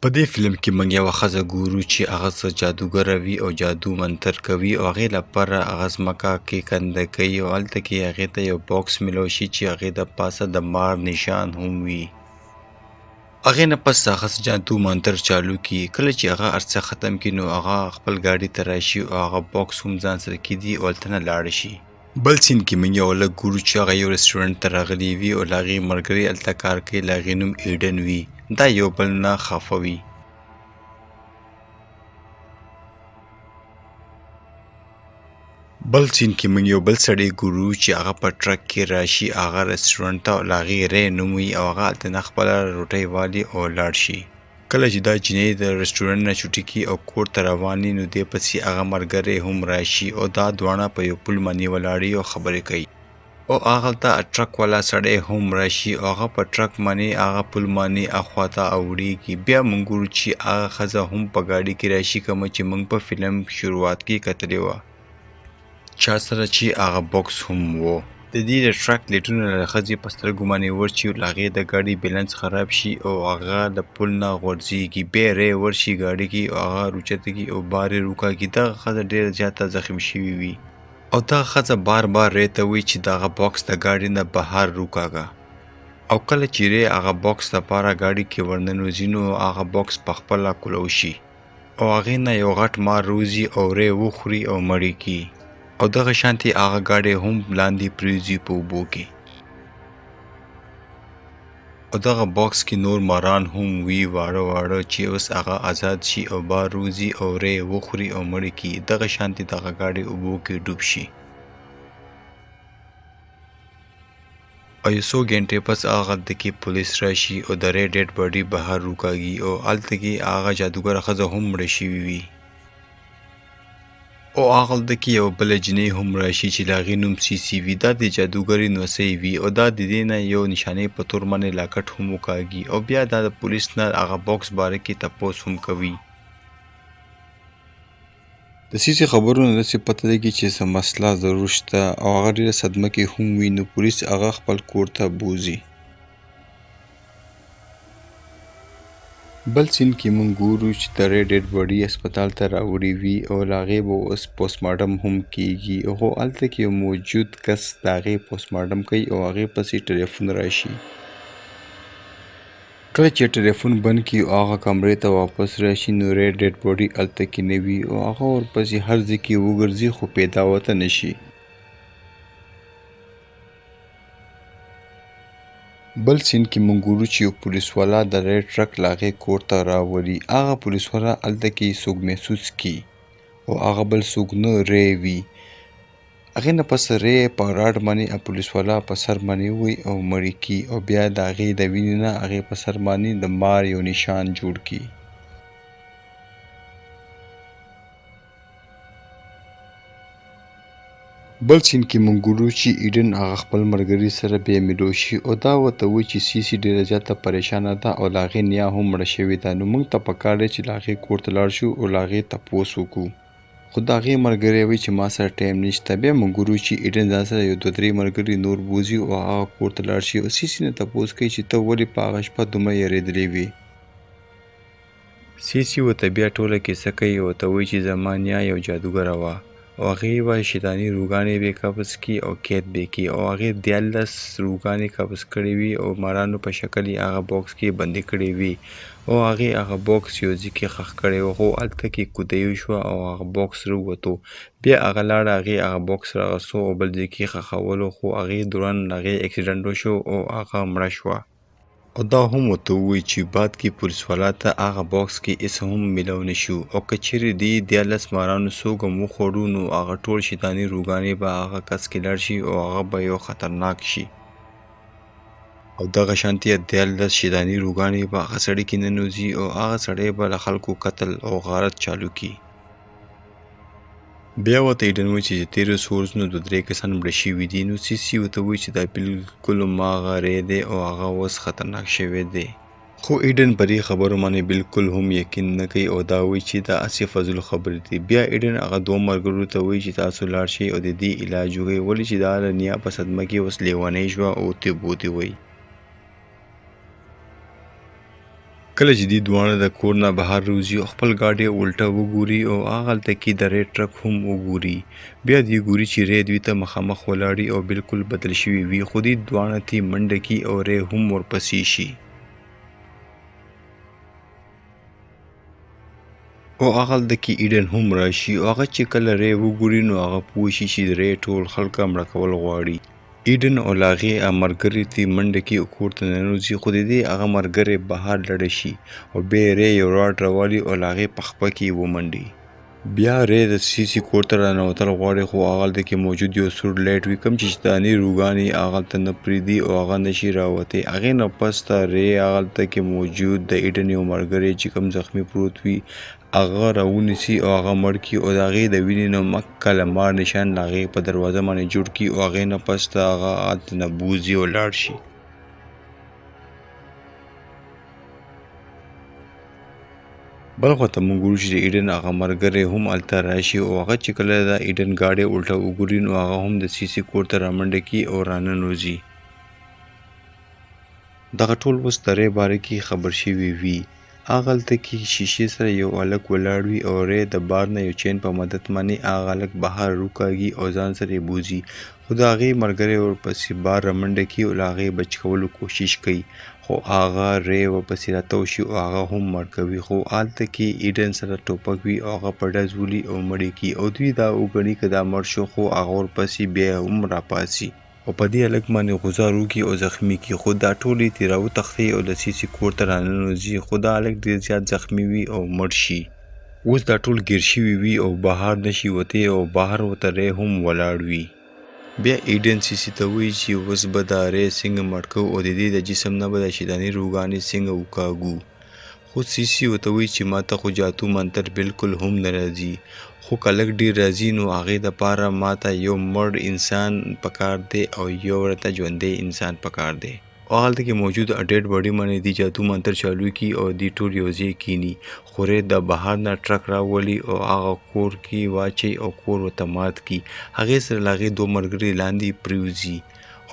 په دې فلم کې موږ یوه ښځه ګورو چې هغه څه جادوګره وي او جادو منتر کوي او هغې لپاره هغه ځمکه کېکنده کوي او هلته کې هغې ته یو باکس میلاو شي چې هغې د پاسه د مار نشان هم وي. هغې نه پس هغه جادو منتر چالو کړي. کله چې هغه هر څه ختم کړي نو هغه خپل ګاډي ته راشي او هغه باکس هم ځان سره کیږدي او هلته نه لاړه شي. بل سین کې موږ یو هلک ګورو چې هغه یو رسټورنټ ته راغلی وي او له هغې ملګري هلته کار کوي، له هغې نوم ایډن وي. دا یو بل نه خفه وي. بل سین کې موږ یو بل سړی ګورو چې هغه په ټرک کې راشي هغه رسټورنټ ته او له هغې ری نوم وي او هغه هلته نه خپله روټۍ والي او لاړ شي. کله چې دا جینۍ د رسټورنټ نه چوټي کړي او کور ته روان وي نو دې پسې هغه ملګری هم راشي او دا دواړه په یو پل باندې ولاړ او خبرې کوي او هغلته ټرک والا سړی هم راشي او هغه په ټرک باندې هغه پل باندې اخواته اوړېږي. بیا موږ ګورو چې هغه ښځه هم په ګاډي کې راشي کومه چې موږ په فلم شروعات کې کتلې وه، چا سره چې هغه باکس هم و. د دې د ټرک لیټونه له ښځې په سترګو باندې ورشي او له هغې د ګاډي بیلنس خراب شي او هغه د پل نه غورځېږي. بیا ری ورشي ګاډي کې او هغه روچته کړي او بار یې روکاږي. دغه ښځه ډېره زیاته زخم شوې وي او دغه ښځه بار بار ری ته وایي چې دغه باکس د ګاډي نه بهر روکاږه او کله چې ری هغه باکس دپاره ګاډي کې ورننوځي نو هغه باکس پخپله کولو شي او هغې نه یو غټ مار روځي او ری وخوري او مړې کړي او دغه شانتې هغه ګاډی هم لاندې پرېوځي په اوبو کې او دغه باکس کې نور ماران هم وي واړه واړه چې اوس هغه آزاد شي او بار روځي او ری وخوري او مړې کړي. دغه شانتې دغه ګاډی اوبو کې ډوب شي او یو څو ګنټې پس هغه کې پولیس راشي او د ری ډیډ باډي بهر روکاږي او هلته کې هغه جادوګره ښځه هم مړه شوې وي او هغلته کې یو بله جینۍ هم راشي چې د هغې نوم سیسي وي. دا د جادوګرې نوڅۍ وي او دا د دې نه یو نشانۍ په تور باندې لاکټ هم وکاږي او بیا دا د پولیس نه هغه باکس باره کې تپوس هم کوي. د سیسي خبرو نه داسې پته لګي چې څه مسله ضرور شته او هغه ډېره صدمه کې هم وي نو پولیس هغه خپل کور ته بوځي. بل سین کې موږ ګورو چې د ری ډیډ باډي هسپتال ته راوړې وي او له هغې به اوس پوسټمارټم هم کیږي خو هلته کې یو موجود کس د هغې پوسټمارټم کوي او هغې پسې ټلیفون راشي. کله چې ټلیفون بند کړي او هغه کمرې ته واپس راشي نو ری ډیډ باډي هلته کې نه وي او هغه ورپسې هر ځای کې وګرځي خو پیدا ورته نه شي. بل سین کې موږ ګورو چې یو پولیسوالا د ری ټرک له هغې کور ته راولي. هغه پولیسوالا هلته کې څوک محسوس کړي او هغه بل څوک نه ری وي. هغې نه پس ری په راډ باندې پولیسوالا په سر باندې ووهي او مړې کړي او بیا د هغې د وینې نه هغې په سر باندې د مار یو نشان جوړ کړي. بل سین کې موږ ګورو چې ایډن هغه خپل ملګري سره بیا میلاو شي او دا ورته وایي چې سیسي ډېره زیاته پریشانه ده او له هغې نیا هم مړه شوې ده نو موږ ته پکار دی چې له هغې کور ته لاړ شو او له هغې تپوس وکړو خو د هغې ملګری وایي چې ما سره ټایم نشته. بیا موږ ګورو چې ایډن ځان سره یو دوه درې ملګري نور بوځي او هغه کور ته لاړ شي او سیسي نه تپوس کوي چې ته ولې په هغه شپه دومره یېرېدلې وې. سیسي ورته بیا ټوله کیسه کوي او ورته وایي چې زما نیا یو جادوګره وه او هغې به شیطاني روګانې به قبض کړي او قید به کړي او هغې 14 روګانې قبض کړې وي او مارانو په شکل یې هغه باکس کې بندي کړې وي او هغې هغه باکس یو ځای کې ښخ کړی و خو هلته کې کودۍ وشوه او هغه باکس راووتو. بیا هغه لاړه هغې هغه باکس راغوښتو او بل ځای کې ښخولو خو هغې دوران هغې اکسیډنټ وشو او هغه مړه شوه او دا هم ورته ووایي چې بعد کې پولیسوالا ته هغه باکس کې هېڅ هم میلاو نه شو او که چیرې دې 14 مارانو څوک هم وخوړو نو هغه ټول شیطاني روګانې به هغه کس کې لاړ شي او هغه به یو خطرناک شي او دغه شانتې 14 شیطاني روګانې به هغه سړي کې ننوځي او هغه سړی به له خلکو قتل او غارت چالو کړي. بیا ورته ایډن وایي چې د تېرو څو ورځو نه 2-3 کسان مړه شوي دي نو سیسي ورته وایي چې دا بلکل هماغه ری دی او هغه اوس خطرناک شوی دی خو ایډن په دې خبرو باندې بلکل هم یقین نه کوي او دا وایي چې دا هسې فضول خبرې دي. بیا ایډن هغه دوه ملګرو ته وایي چې تاسو لاړ شئ او د دې علاج وکړئ ولې چې دا د نیا په صدمه کې اوس لیونۍ شوه او تبو دې وایي. کله چې دوی دواړه د کور نه بهر روزي او خپل ګاډي الټه وګوري او هغلته کې د ری ټرک هم وګوري، بیا دوی ګوري چې ری دوی ته مخامخ ولاړی او بالکل بدل شوي وي، خو دوی دواړه تی منډه کي او ری هم ورپسې شي او هغلته کې ایډن هم راشي او هغه چې کله ری وګوري نو هغه پوه شي چې ری ټول خلک مړه کول غواړي. ایډن او لاغې ملګري تی منډه کې کور ته ننوځي، خو د دې هغه ملګری بهر لاړه شي او بیا ری یو راډ راوالي او لاغې په خپه کې ومنډي. بیا ری د سیسي کور ته رانوتل غواړي، خو هغلته کې موجود یو سور لایټ وي کوم چې شیطاني روګانې هغلته نه پرېږدي او هغه نشي راوتی. هغې نه پس ته ری هغلته کې موجود د ایډن یو ملګری چې کوم زخمي پروت وي هغه راونیسي او هغه مړ کړي او د هغې د وینې نه مکه له مار نشان د هغې په دروازه باندې جوړ کړي او هغې نه پس ته هغه هلته نه بوځي او لاړ شي. بل خواته موږ ګورو چې د ایډن هغه ملګری هم هلته راشي او هغه چې کله د ایډن ګاډی الټه وګوري نو هغه هم د سیسي کور ته رامنډه کړي او راننوځي. دغه ټول اوس د ری باره کې خبر شوي وي. هغلته کې شیشې سره یو هلک ولاړ وي او ری د بار نه یو چین په مدد باندې هغه هلک بهر روکاږي او ځان سره یې بوځي، خو د هغې ملګری ورپسې بار رامنډه کړي او له هغې بچ کولو کوشش کوي، خو هغه ری ورپسې راتاو شي او هغه هم مړ کوي. خو هلته کې ایډن سره ټوپک وي او هغه په ډز ولي او مړ یې کړي او دوی دا وګڼي که دا مړ شو، خو هغه ورپسې بیا هم راپاڅي او په دې هلک باندې غوځار وکړي او زخمي کړي، خو دا ټول یې ترې راوتښتي او د سیسي کور ته راننوځي، خو دا هلک ډېر زیات زخمي وي او مړ شي. اوس دا ټول ګیر شوي وي او بهر نشي وتی او بهر ورته ری هم ولاړ وي. بیا ایډن سیسي ته وایي چې اوس به دا ری څنګه مړ کوو او د دې د جسم نه به د شیطاني روګانې څنګه وکاږو. خو سیسي ورته وایي چې ما ته خو جادو منتر بالکل هم نه راځي، خو که لږ ډېر راځي نو هغې دپاره ما ته یو مړ انسان پکار دی او یو ورته ژوندی انسان پکار دی او هلته کې موجود ډیډ باډي باندې دې جادو منتر چالو کړي او دې ټول یو ځای کښېني، خو ری د بهر نه ټرک راولي او هغه کور کې واچوي او کور ورته مات کړي. هغې سره له هغې دوه ملګري لاندې پرېوځي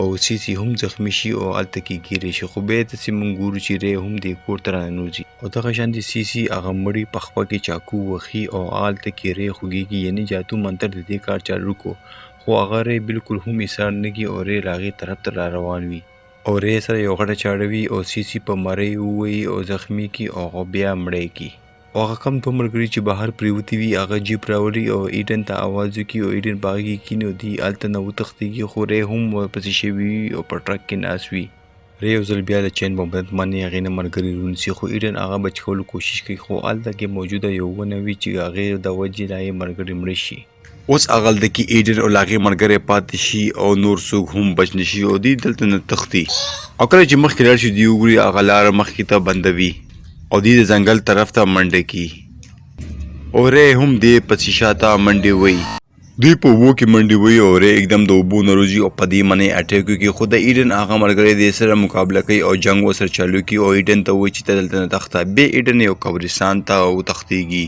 او سیسي هم زخمی شي او هلته کې ګیرې شي، خو بیا داسې موږ ګورو چې ری هم دې کور ته راننوځي او دغه شانتې سیسي هغه مړي په خپه کې چاقو وهي او هلته کې ری خوږېږي، یعنې جادو منتر د دې کار چالو کو، خو هغه ری بالکل هم ایسار نه کړي او ری له هغې طرف ته را روان وي او ری سره یو غټه چاړه وي او سیسي په مرۍ ووهي او زخمي کړي او هغه بیا مړی کړي. او هغه کم دوه ملګري چې بهر پرېوتي وي هغه جیپ راوړي او ایډن ته آواز وکړي او ایډن په هغې کې کښېني او دوی هلته نه وتښتېږي، خو ری هم ورپسې شوي وي او په ټرک کې ناست وي. ری یو ځل بیا د چین په مدد باندې هغې نه ملګري رونیسي، خو ایډن هغه بچ کولو کوشش کوي، خو هلته کې موجوده یو ونه وي چې هغې د وجې نه یې ملګري مړه شي. اوس هغلته کې ایډن او له هغې ملګری پاتې شي او نور څوک هم بچ نه شي او دوی دلته نه تښتي او کله چې مخکې لاړ شي دوی وګوري هغه لاره مخکې ته بنده وي او دوی د ځنګل طرف ته منډه کړي او ری هم دې پسې شاته منډې وهي. دوی په اوبو کې منډې وهي او ری एकदम د اوبو نه روځي او په دې باندې اټیک وکړي، خو د ایډن هغه ملګری دې سره مقابله کوي او جنګ ورسره چالو کړي او ایډن ته وایي چې ته دلته نه تښته. بیا ایډن یو قبرستان ته وتښتېږي.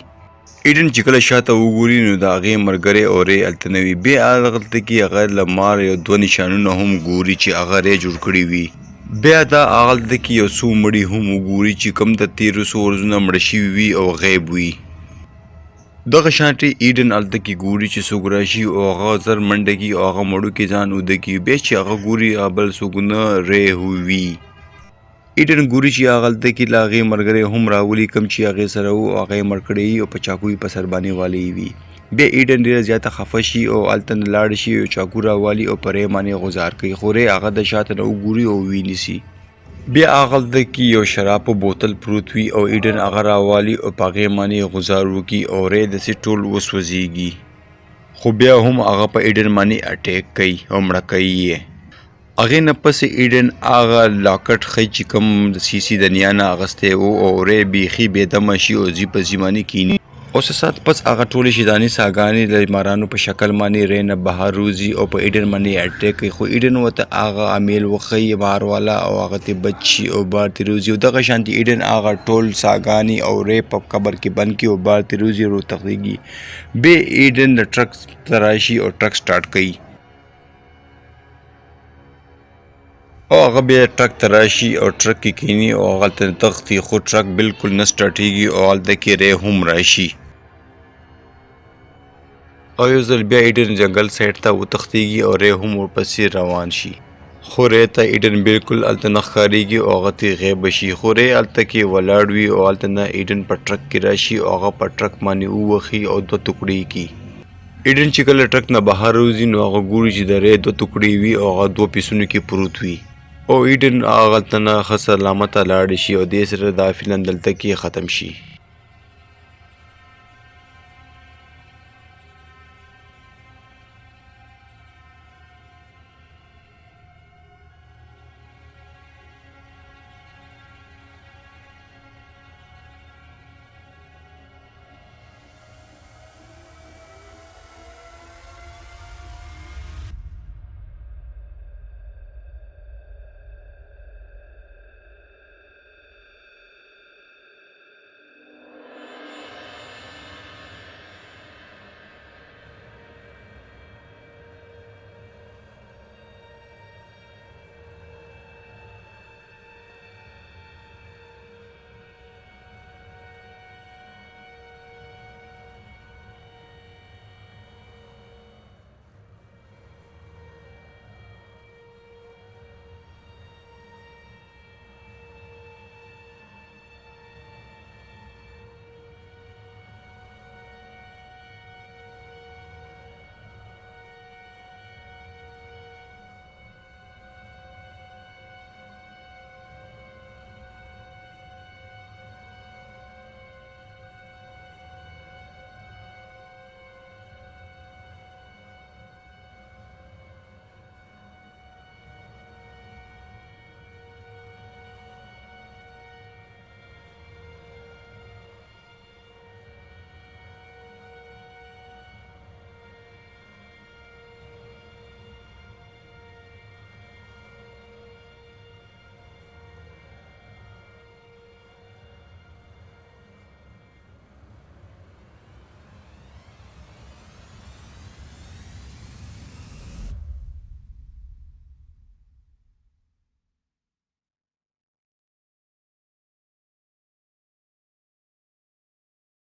ایډن چې کله شاته وګوري نو د هغې ملګری او ری هلته نه وي. بیا هلته کې هغه له مار یو دوه نشانونه هم ګوري چې هغه ری جوړ کړي وي. بیا دا هغلته کې یو څو مړي هم وګوري چې کوم د تېرو څو ورځونه مړه شوي وي او غیب وي. دغه شانتې ایډن هلته کې ګوري چې څوک راشي او هغه زر منډه کړي او هغه مړو کې ځان اوده کړي. بیا چې هغه ګوري هغه بل څوک نه ری وي. ایډن ګوري چې هغلته کې له هغې ملګری هم راولي کوم چې هغې سره و او هغه یې مړ کړی وي او په چاقو یې په سر باندې والی وي. بیا ایډن ډېره زیاته خفه شي او هلته نه لاړ شي او چاقو راوالي او په ری باندې غوځار کوي، خو ری هغه د شاته نه وګوري او وینیسي. بیا هغلته کې یو شرابو بوتل پروت وي او ایډن هغه راوالي او په هغې باندې غوځار وکړي او ری داسې ټول وسوځېږي، خو بیا هم هغه په ایډن باندې اټیک کوي او مړه کوي یې. هغې نه پسې ایډن هغه لاکټ ښیي چې کوم د سیسي د نیا نه اخیستی و او ری بیخي بېدمه شي او ځي په ځي باندې کښېني او څه ساعت پس هغه ټولې شیطاني ساګانې د مارانو په شکل باندې ری نه بهر روځي او په ایډن باندې اټیک کوي، خو ایډن ورته هغه امیل وښیي بهر والا او هغه ترې بچ شي او بهر ترې روځي او دغه شانتې ایډن هغه ټول ساګانې او ری په قبر کې بند کړي او بهر ترې روځي او وتښتېږي. بیا ایډن د ټرک ته راشي او ټرک سټارټ کوي او هغه بیا ټرک ته راشي او ټرک کې کینی او هغلته تښتي خو ټرک بالکل نه سټارټېږي او هلته کې ری هم راشي او یو ځل بیا ایډن جنګل سایډ ته وتښتېږي او ری هم ورپسې روان شي خو ری ته ایډن بالکل هلته نه ښکارېږي او هغه ترې غیبه شي خو ری هلته کې ولاړ وي او هلته نه ایډن په ټرک کې راشي او هغه په ټرک باندې ووهي او 2 ټوکړې کړي ایډن چې کله ټرک نه بهر وځي نو هغه ګوري چې د ری 2 ټوکړې وي او هغه 2 پیسونو کې پروت وي او ایډن هغلته نه ښه سلامته لاړ شي او دې سره دا فلم دلته کې ختم شي